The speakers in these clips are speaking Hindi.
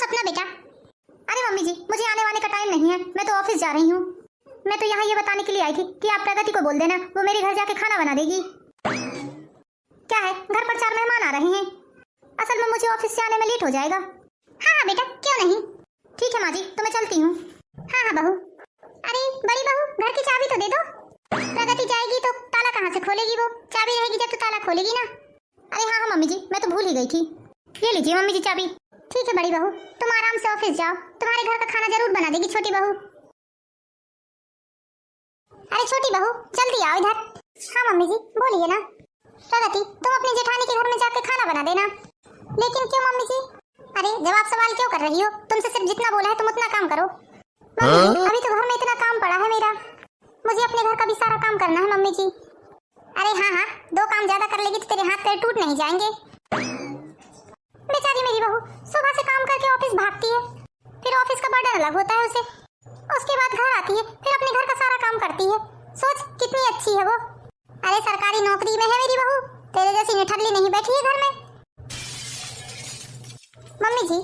सपना बेटा। अरे मम्मी जी, मुझे आने वाने का टाइम नहीं है, मैं तो ऑफिस जा रही हूँ। मैं तो यहाँ ये बताने के लिए आई थी कि आप प्रगति को बोल देना, वो मेरे घर जाके खाना बना देगी। क्या है, घर पर 4 मेहमान आ रहे हैं। असल में मुझे ऑफिस से आने में लेट हो जाएगा। हाँ बेटा, क्यों नहीं। ठीक है माँ जी, तो मैं चलती हूँ। हाँ बहू। अरे बड़ी बहू, घर की चाबी तो दे दो। प्रगति जाएगी तो ताला कहाँ से खोलेगी, वो चाबी रहेगी जब तो ताला खोलेगी ना। अरे हाँ मम्मी जी, मैं तो भूल ही गई थी। ये लीजिए मम्मी जी चाबी। ठीक है बड़ी बहू, तुम आराम से ऑफिस जाओ, तुम्हारे घर का खाना जरूर बना देगी छोटी बहू। अरे छोटी बहू, जल्दी आओ इधर। हाँ मम्मी जी, बोलिए ना। प्रगति, तुम अपनी जेठानी के घर में जाके खाना बना देना। लेकिन क्यों मम्मी जी? अरे जवाब सवाल क्यों कर रही हो? तुमसे सिर्फ जितना बोला है तुम उतना काम करो। मम्मी जी, अभी तो घर में इतना काम पड़ा है मेरा, मुझे अपने घर का भी सारा काम करना है मम्मी जी। अरे हाँ, 2 काम ज्यादा कर लेगी तो तेरे हाथ पैर टूट नहीं जाएंगे। बेचारी मेरी बहू सुबह से काम करके ऑफिस भागती है, फिर ऑफिस का बर्डन अलग होता है उसे, उसके बाद घर आती है, फिर अपने घर का सारा काम करती है। सोच कितनी अच्छी है वो। अरे सरकारी नौकरी में है मेरी बहू, तेरे जैसी निठल्ली नहीं बैठी है घर में। मम्मी जी,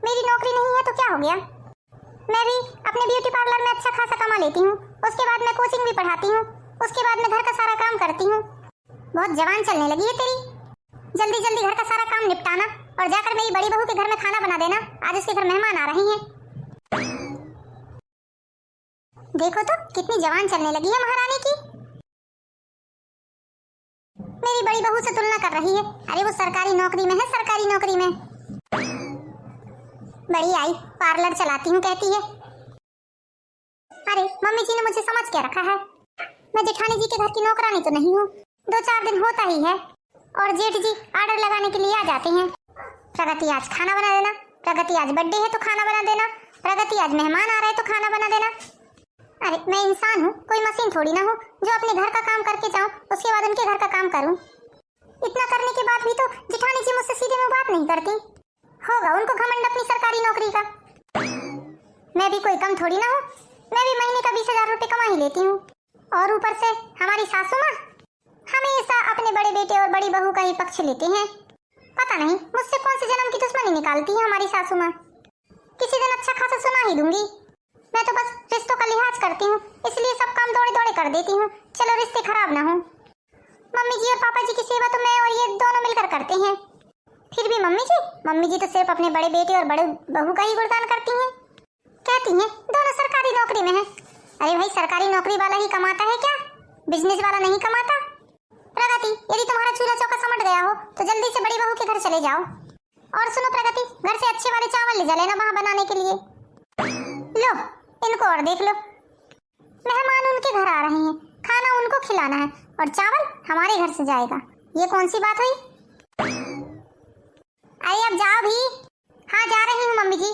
मेरी नौकरी नहीं है तो क्या हो गया, मैं भी अपने ब्यूटी पार्लर में अच्छा खासा कमा लेती हूँ, उसके बाद मैं कोचिंग भी पढ़ाती हूँ, उसके बाद मैं घर का सारा काम करती हूँ। बहुत जवान चलने लगी है तेरी। जल्दी जल्दी घर का सारा काम निपटाना और जाकर मेरी बड़ी बहू के घर में खाना बना देना, आज उसके घर मेहमान आ रहे हैं। देखो तो कितनी जवान चलने लगी है महारानी की। मेरी बड़ी बहू से तुलना कर रही है। अरे वो सरकारी नौकरी में है, सरकारी नौकरी में। बड़ी आई, पार्लर चलाती हूँ कहती है। अरे मम्मी जी ने मुझे समझ के रखा है, मैं जेठानी जी के घर की नौकरानी तो नहीं हूँ। 2-4 दिन होता ही है और जेठ जी ऑर्डर लगाने के लिए आ जाते हैं। प्रगति आज खाना बना देना, प्रगति आज बर्थडे है तो खाना बना देना, प्रगति आज मेहमान आ रहे तो खाना बना देना। अरे मैं इंसान हूँ, कोई मशीन थोड़ी ना हूँ जो अपने घर का काम करके जाऊँ उसके बाद उनके घर का काम करूँ। इतना करने के बाद भी तो जेठानी जी मुझसे सीधे मुंह बात नहीं करती। होगा उनको घमंड अपनी सरकारी नौकरी का। मैं भी कोई कम थोड़ी ना हूँ, मैं भी महीने का 20,000 रुपए कमा ही लेती हूँ। और ऊपर से हमारी सासू माँ हमेशा अपने बड़े बेटे और बड़ी बहू का ही पक्ष लेते हैं। पता नहीं मुझसे कौन से जन्म की दुश्मनी निकालती है हमारी सासू माँ। किसी दिन अच्छा खासा सुना ही दूंगी। मैं तो बस रिश्तों का लिहाज करती हूँ, इसलिए सब काम दौड़े दौड़े कर देती हूँ, चलो रिश्ते खराब ना हो। मम्मी जी और पापा जी की सेवा तो मैं और ये दोनों मिलकर करते हैं। फिर भी मम्मी जी तो सिर्फ अपने बड़े बेटे और बड़े बहू का ही गुणगान करती हैं। कहती हैं दोनों सरकारी नौकरी में हैं। अरे भाई, सरकारी नौकरी वाला ही कमाता है क्या, बिजनेस वाला नहीं कमाता। प्रगति, यदि तुम्हारा चूल्हा चौका समझ गया हो तो जल्दी से बड़ी बहू के घर चले जाओ। और सुनो प्रगति, घर से अच्छे वाले चावल ले जा लेना वहाँ बनाने के लिए। लो इनको और देख लो, मेहमान उनके घर आ रहे हैं, खाना उनको खिलाना है और चावल हमारे घर से जाएगा। ये कौन सी बात हुई? अरे अब जाओ भी। हाँ जा रही हूँ मम्मी जी।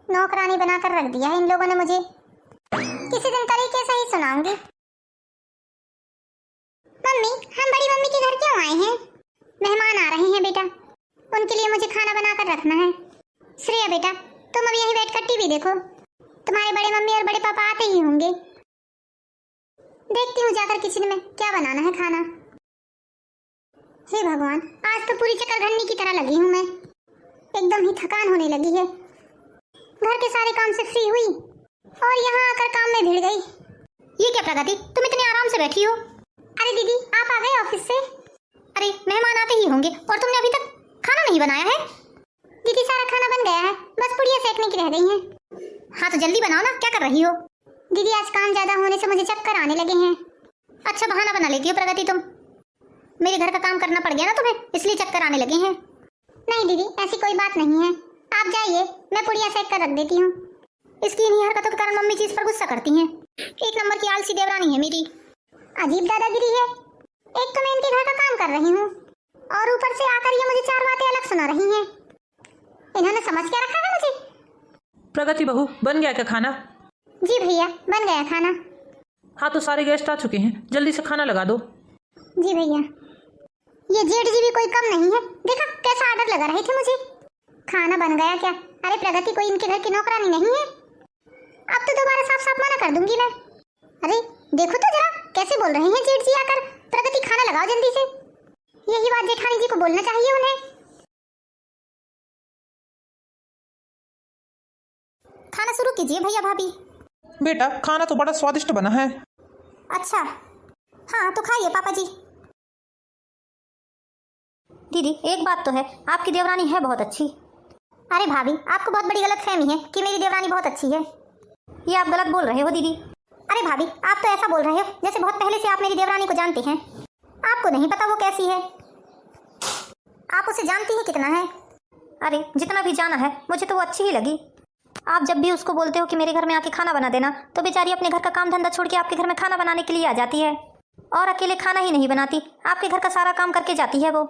नौकरानी बनाकर रख दिया है इन लोगों ने मुझे, किसी दिन तरीके से ही सुनाऊंगी। मम्मी, हम बड़ी मम्मी के घर क्यों आए हैं? मेहमान आ रहे हैं बेटा, उनके लिए मुझे खाना बनाकर रखना है। श्रेया बेटा, तुम अब यहीं बैठकर टीवी देखो, तुम्हारे बड़े मम्मी और बड़े पापा आते ही होंगे। देखती हूँ जाकर किचन में क्या बनाना है खाना। हे भगवान, आज तो पूरी चक्करघन्नी की तरह लगी हूँ मैं, एकदम ही थकान होने लगी है। घर के सारे काम से फ्री हुई और यहाँ आकर काम में भिड़ गई। ये क्या प्रगति, तुम इतने आराम से बैठी हो? अरे दीदी, आप आ गए ऑफिस से? अरे मेहमान आते ही होंगे और तुमने अभी तक खाना नहीं बनाया है? दीदी सारा खाना बन गया है, बस पुड़िया सेकने की रह गई हैं। हाँ तो जल्दी बनाओ ना, क्या कर रही हो? दीदी आज काम ज्यादा होने से मुझे चक्कर आने लगे हैं। अच्छा बहाना बना लेती हो प्रगति तुम, मेरे घर का काम करना पड़ गया ना तुम्हें, इसलिए चक्कर आने लगे हैं। नहीं दीदी, ऐसी कोई बात नहीं है, आप जाइए, मैं पुड़िया सेक कर रख देती हूँ। इसकी इन्हीं हरकतों के कारण मम्मी जी इस पर गुस्सा करती हैं। एक नंबर की आलसी देवरानी है मेरी, अजीब दादागिरी है। एक तो मैं इनके घर का काम कर रही हूँ और ऊपर से आकर ये मुझे 4 बातें अलग सुना रही हैं। इन्होंने समझ क्या रखा है मुझे? प्रगति बहू, बन गया क्या खाना? जी भैया, बन गया खाना। हाँ तो सारे गेस्ट आ चुके हैं, जल्दी से खाना लगा दो। जी भैया। ये जेठ जी भी कोई कम नहीं है, देखा कैसा ऑर्डर लगा रहे थे मुझे। खाना बन गया क्या? अरे प्रगति कोई इनके घर की नौकरानी नहीं है, अब तो दोबारा साफ साफ मना कर दूंगी मैं। अरे देखो तो जरा कैसे बोल रहे हैं जेठ जी आकर, प्रगति खाना लगाओ जल्दी से। यही बात जेठानी जी को बोलना चाहिए उन्हें। खाना शुरू कीजिए भैया भाभी। बेटा खाना तो बड़ा स्वादिष्ट बना है। अच्छा हाँ तो खाइए पापा जी। दीदी एक बात तो है, आपकी देवरानी है बहुत अच्छी। अरे भाभी आपको बहुत बड़ी गलतफहमी है कि मेरी देवरानी बहुत अच्छी है। ये आप गलत बोल रहे हो दीदी। अरे भाभी आप तो ऐसा बोल रहे हो जैसे बहुत पहले से आप मेरी देवरानी को जानते हैं। आपको नहीं पता वो कैसी है। आप उसे जानती हैं कितना है। अरे जितना भी जाना है मुझे तो वो अच्छी ही लगी। आप जब भी उसको बोलते हो कि मेरे घर में आके खाना बना देना तो बेचारी अपने घर का काम धंधा छोड़ के आपके घर में खाना बनाने के लिए आ जाती है। और अकेले खाना ही नहीं बनाती, आपके घर का सारा काम करके जाती है वो।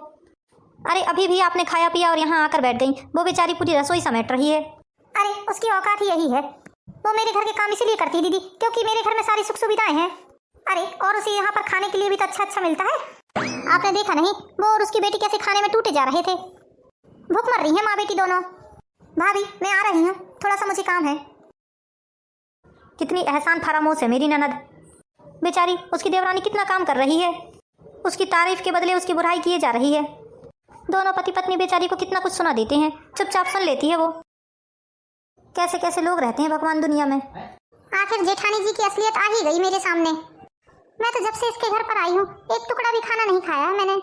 अरे अभी भी आपने खाया पिया और यहाँ आकर बैठ गई, वो बेचारी पूरी रसोई समेट रही है। अरे उसकी औकात ही यही है। वो मेरे घर के काम इसीलिए करती है दीदी क्योंकि मेरे घर में सारी सुख सुविधाएं हैं। अरे और उसे यहाँ पर खाने के लिए भी तो अच्छा अच्छा मिलता है। आपने देखा नहीं वो और उसकी बेटी कैसे खाने में टूटे जा रहे थे। भूख मर रही है माँ बेटी दोनों। भाभी मैं आ रही हूँ, थोड़ा सा मुझे काम है। कितनी एहसान फरामोश है मेरी ननद। बेचारी उसकी देवरानी कितना काम कर रही है, उसकी तारीफ के बदले उसकी बुराई किए जा रही है। दोनों पति पत्नी बेचारी को कितना कुछ सुना देते हैं, चुपचाप सुन लेती है वो। कैसे कैसे लोग रहते हैं भगवान दुनिया में। आखिर जेठानी जी की असलियत आ ही गई मेरे सामने। मैं तो जब से इसके घर पर आई हूँ एक टुकड़ा भी खाना नहीं खाया है मैंने।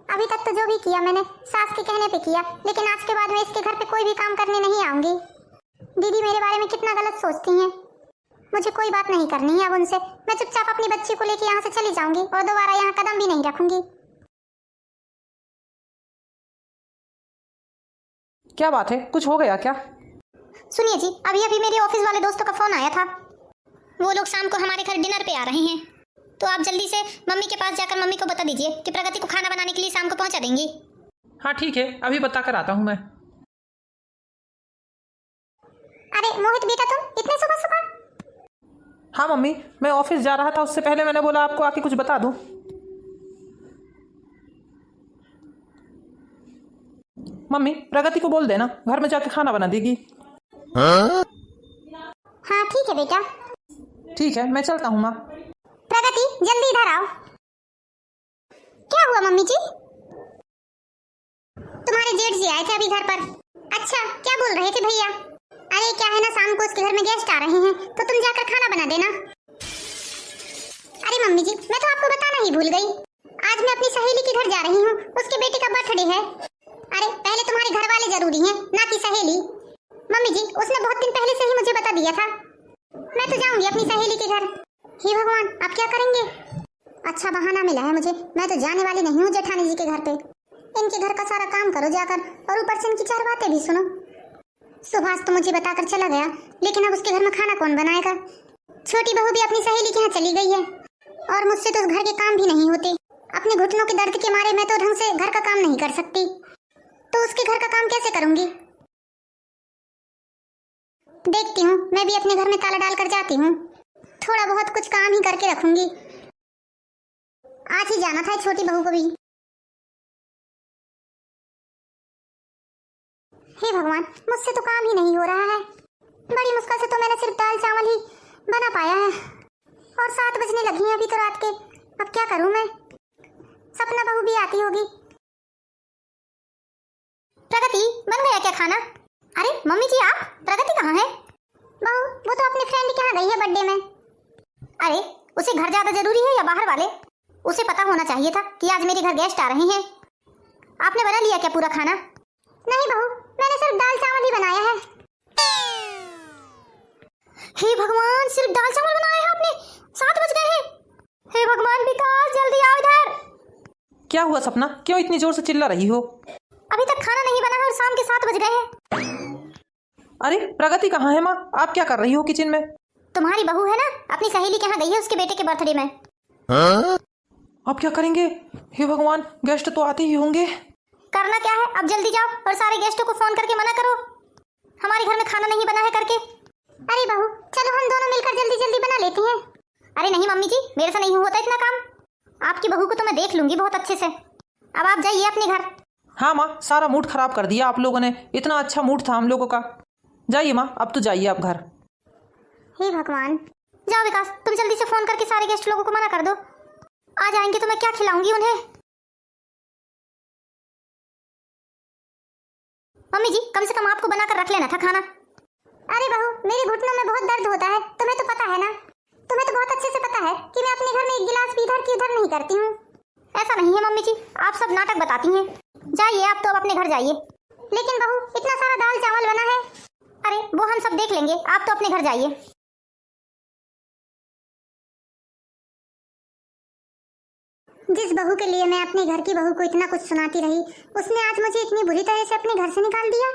अभी तक तो जो भी किया मैंने सास के कहने पे किया, लेकिन आज के बाद मैं इसके घर पे कोई भी काम करने नहीं आऊंगी। दीदी मेरे बारे में कितना गलत सोचती हैं। मुझे कोई बात नहीं करनी है अब उनसे। मैं चुपचाप अपनी बच्ची को लेकर यहाँ से चली जाऊंगी और दोबारा यहाँ कदम भी नहीं रखूंगी। क्या बात है, कुछ हो गया क्या? सुनिए जी, अभी अभी मेरे ऑफिस वाले दोस्तों का फोन आया था। वो लोग शाम को हमारे घर डिनर पे आ रहे हैं, तो आप जल्दी से मम्मी के पास जाकर मम्मी को बता दीजिए कि प्रगति को खाना बनाने के लिए शाम को पहुंचा देंगी। हाँ ठीक है, अभी बता कर आता हूँ मैं। अरे मोहित बेटा तुम इतने सुबह सुबह? हाँ मम्मी, मैं ऑफिस जा रहा था, उससे पहले मैंने बोला आपको आके कुछ बता दूं। मम्मी प्रगति को बोल देना घर में जाके खाना बना देगी। हाँ ठीक है बेटा। ठीक है मैं चलता हूँ माँ। प्रगति जल्दी इधर आओ। क्या हुआ मम्मी जी? तुम्हारे जेठ जी आए थे अभी घर पर। अच्छा क्या बोल रहे थे भैया? अरे क्या है ना, शाम को उसके घर में गेस्ट आ रहे हैं तो तुम जाकर खाना बना देना। अरे मम्मी जी मैं तो आपको बताना ही भूल गई, आज मैं अपनी सहेली के घर जा रही हूँ, उसके बेटे का बर्थडे है। अरे पहले तुम्हारे घर वाले जरूरी हैं ना कि सहेली। मम्मी जी उसने बहुत दिन पहले से ही मुझे बता दिया था। मैं तो जाऊंगी अपनी सहेली के घर। हे भगवान अब क्या करेंगे? अच्छा बहाना मिला है मुझे, मैं तो जाने वाली नहीं हूँ जेठानी जी के घर पे। इनके घर का सारा काम करो जाकर और ऊपर से इनकी चार बातें भी सुनो। सुभाष तो मुझे बताकर चला गया, लेकिन अब उसके घर में खाना कौन बनाएगा? छोटी बहू भी अपनी सहेली के यहाँ चली गई है और मुझसे तो उस घर के काम भी नहीं होते। अपने घुटनों के दर्द के मारे मैं तो ढंग से घर का काम नहीं कर सकती, तो उसके घर का काम कैसे करूंगी? देखती हूँ मैं भी अपने घर में ताला डाल कर जाती हूँ, थोड़ा बहुत कुछ काम ही करके रखूंगी। आज ही जाना था छोटी बहू को भी। हे भगवान मुझसे तो काम ही नहीं हो रहा है। बड़ी मुश्किल से तो मैंने सिर्फ दाल चावल ही बना पाया है और 7 बजने लगी हैं अभी तो रात के। अब क्या करूं मैं? सपना बहू भी आती होगी। प्रगति बन गया क्या खाना? अरे मम्मी जी आप, प्रगति कहाँ है? बहू वो तो अपने फ्रेंड के यहाँ गई है बर्थडे में। अरे उसे घर ज्यादा जरूरी है या बाहर वाले? उसे पता होना चाहिए था कि आज मेरे घर गेस्ट आ रहे हैं। आपने बना लिया क्या पूरा खाना? नहीं बहू मैंने सिर्फ दाल चावल ही बनाया है। हे भगवान सिर्फ दाल चावल बनाया है आपने? 7 बज गए हैं। हे भगवान विकास जल्दी आओ इधर। क्या हुआ सपना, क्यों इतनी जोर से चिल्ला रही हो? अभी तक खाना नहीं बना है और शाम के 7 बज गए हैं। अरे प्रगति कहाँ है माँ, आप क्या कर रही हो किचन में? तुम्हारी बहू है ना, अपनी सहेली के यहाँ गई है उसके बेटे के बर्थडे में। अब क्या करेंगे? हे भगवान गेस्ट तो आते ही होंगे। करना क्या है, अब जल्दी जाओ और सारे गेस्टों को फोन करके मना करो हमारे घर में खाना नहीं बना है करके। अरे बहू चलो हम दोनों मिलकर जल्दी जल्दी बना लेते हैं। अरे नहीं मम्मी जी मेरे से नहीं होता इतना काम। आपकी बहू को तो मैं देख लूंगी बहुत अच्छे से। अब आप जाइए अपने घर। हाँ माँ सारा मूड खराब कर दिया आप लोगों ने, इतना अच्छा मूड था हम लोगों का। जाइए माँ अब तो जाइए आप घर। हे भगवान जाओ विकास तुम जल्दी से फोन करके सारे गेस्ट लोगों को मना कर दो। आ जाएंगे तो मैं क्या खिलाऊंगी उन्हें? मम्मी जी कम से कम आपको बनाकर रख लेना था खाना। अरे बहू, मेरे घुटनों में बहुत दर्द होता है, तुम्हें तो पता है ना। तुम्हें तो बहुत अच्छे से पता है कि मैं अपने घर में एक गिलास भी इधर की उधर नहीं करती हूँ। ऐसा नहीं है मम्मी जी, आप सब नाटक बताती हैं। जाइए आप तो अब अपने घर जाइए। लेकिन बहू, इतना सारा दाल चावल बना है। अरे वो हम सब देख लेंगे, आप तो अपने घर जाइए। जिस बहू के लिए मैं अपने घर की बहू को इतना कुछ सुनाती रही, उसने आज मुझे इतनी बुरी तरह से अपने घर से निकाल दिया।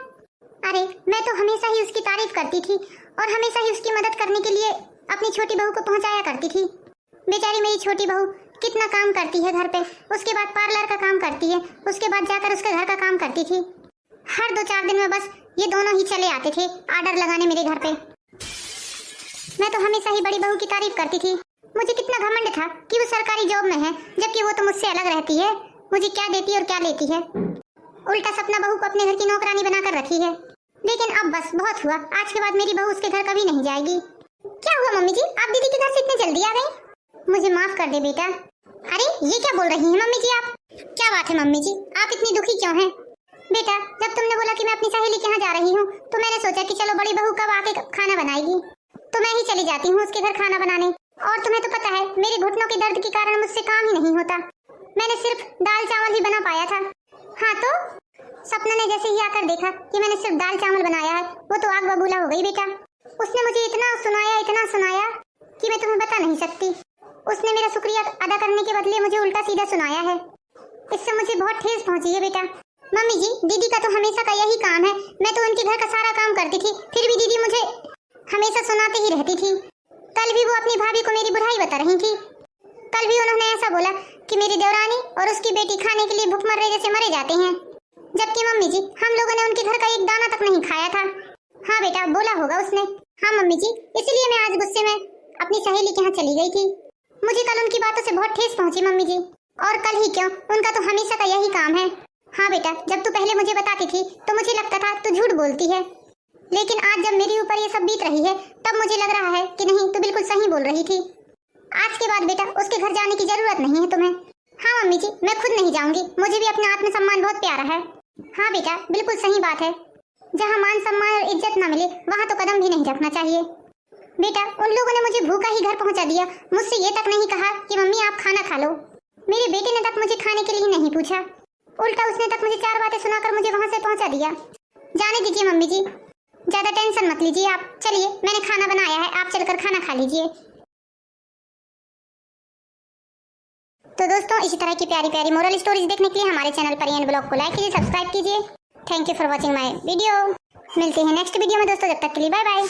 अरे मैं तो हमेशा ही उसकी तारीफ करती थी और हमेशा ही उसकी मदद करने के लिए अपनी छोटी बहू को पहुंचाया करती थी। बेचारी मेरी छोटी बहू कितना काम करती है घर पे, उसके बाद पार्लर का काम करती है, उसके बाद जाकर उसके घर का काम करती थी। हर 2-4 दिन में बस ये दोनों ही चले आते थे ऑर्डर लगाने मेरे घर पे। मैं तो हमेशा ही बड़ी बहू की तारीफ करती थी। मुझे कितना घमंड था कि वो सरकारी जॉब में है, जबकि वो तो मुझसे अलग रहती है। मुझे क्या देती है और क्या लेती है। उल्टा सपना बहू को अपने घर की नौकरानी बनाकर रखी है। लेकिन अब बस बहुत हुआ, आज के बाद मेरी बहू उसके घर कभी नहीं जाएगी। क्या हुआ मम्मी जी, आप दीदी के घर से इतने जल्दी आ गई? मुझे माफ कर दे बेटा। अरे ये क्या बोल रही हैं मम्मी जी आप? क्या बात है मम्मी जी, आप इतनी दुखी क्यों हैं? बेटा, जब तुमने बोला कि मैं अपनी सहेली के यहाँ जा रही हूँ, तो मैंने सोचा कि चलो बड़ी बहू कब आके खाना बनाएगी, तो मैं ही चली जाती हूँ उसके घर खाना बनाने। और तुम्हें तो पता है मेरे घुटनों के दर्द के कारण मुझसे काम ही नहीं होता। मैंने सिर्फ दाल चावल ही बना पाया था। हाँ तो सपना ने जैसे ही आकर देखा कि मैंने सिर्फ दाल चावल बनाया है, वो तो आग बबूला हो गई बेटा। उसने मुझे इतना सुनाया कि मैं तुम्हें बता नहीं सकती। उसने मेरा शुक्रिया अदा करने के बदले मुझे उल्टा सीधा सुनाया है। इससे मुझे बहुत ठेस पहुंची है बेटा। मम्मी जी, दीदी का तो हमेशा का यही काम है। मैं तो उनके घर का सारा काम करती थी, फिर भी दीदी मुझे हमेशा सुनाती ही रहती थी। कल भी वो अपनी भाभी को मेरी बुराई बता रही थी। कल भी उन्होंने ऐसा बोला कि मेरी देवरानी और उसकी बेटी खाने के लिए भूखमर्रे जैसे मरे जाते हैं, जबकि मम्मी जी हम लोगों ने उनके घर का एक दाना तक नहीं खाया था। हाँ बेटा, बोला होगा उसने। हाँ मम्मी जी, इसलिए मैं आज गुस्से में अपनी सहेली के यहाँ चली गई थी। मुझे कल उनकी बातों से बहुत ठेस पहुंची मम्मी जी। और कल ही क्यों, उनका तो हमेशा का यही काम है। हाँ बेटा, जब तू पहले मुझे बताती थी तो मुझे लगता था तू झूठ बोलती है, लेकिन आज जब मेरे ऊपर ये सब बीत रही है तब मुझे लग रहा है कि नहीं, तू बिल्कुल सही बोल रही थी। आज के बाद बेटा उसके घर जाने की जरूरत नहीं है तुम्हें। हाँ मम्मी जी, मैं खुद नहीं जाऊंगी, मुझे भी अपना आत्मसम्मान बहुत प्यारा है। हाँ बेटा, बिल्कुल सही बात है। जहाँ मान सम्मान और इज्जत न मिले वहाँ तो कदम भी नहीं रखना चाहिए। बेटा, उन लोगों ने मुझे भूखा ही घर पहुँचा दिया, मुझसे ये तक नहीं कहा कि मम्मी आप खाना खा लो। मेरे बेटे ने तक मुझे खाने के लिए नहीं पूछा, उल्टा उसने तक मुझे 4 बातें सुनाकर मुझे वहाँ से पहुँचा दिया। जाने दीजिए मम्मी जी, ज्यादा टेंशन मत लीजिए आप। चलिए, मैंने खाना बनाया है, आप चलकर खाना खा लीजिए। तो दोस्तों, इसी तरह की प्यारी प्यारी मोरल स्टोरीज देखने के लिए हमारे चैनल परियन ब्लॉग को लाइक कीजिए, सब्सक्राइब कीजिए। Thank you for watching my video. मिलते हैं नेक्स्ट वीडियो में दोस्तों, जब तक के लिए बाय बाय।